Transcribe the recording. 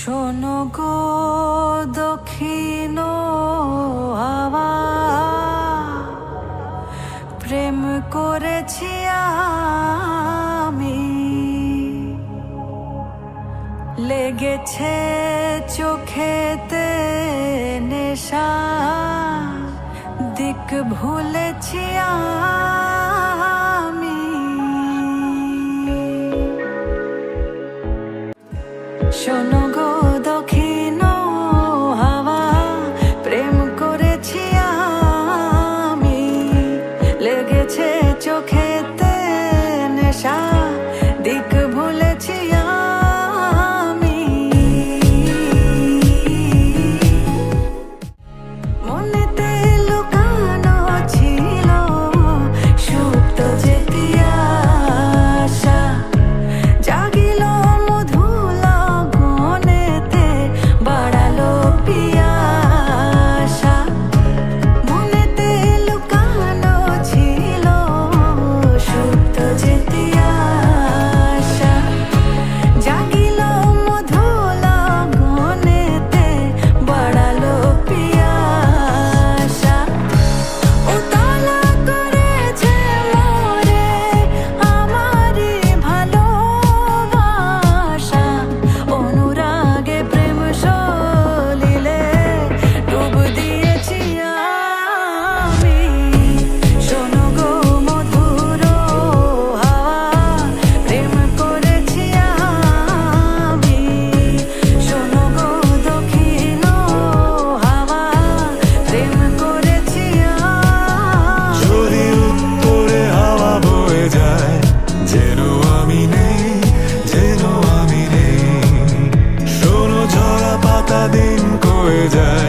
শোনো গো দক্ষিণ হাওয়া, প্রেম করেছি আমি, লেগেছে চোখেতে নেশা, দিক ভুলেছি আমি। শোনো গো দক্ষিণ হাওয়া, প্রেম করেছি আমি, লেগেছে চোখেতে নেশা, দিক ভুলেছি আমি। মনেতে লুকানো ছিল সুপ্ত যে তিয়াসা, জাগিল মধু লগনেতে, বাড়ালো পিয়াসা। মনেতে লুকানো ছিল সুপ্ত যে তিয়াসা, জাগিল মধু লগনেতে, বাড়ালো পিয়াসা। উতলা করেছে মোরে আমারি ভালোবাসা, অনুরাগে প্রেম সলিলে ডুব দিয়েছি আমি। শোনো গো মধুর হাওয়া, প্রেম করেছি আমি। শোনো গো দক্ষিণ হাওয়া, প্রেম করেছি আমি। যদি উত্তরে হাওয়া বয়ে যায়, যেন আমি নেই, যেন আমি নেই। শোনো ঝরা পাতা দিন কয়ে যায়,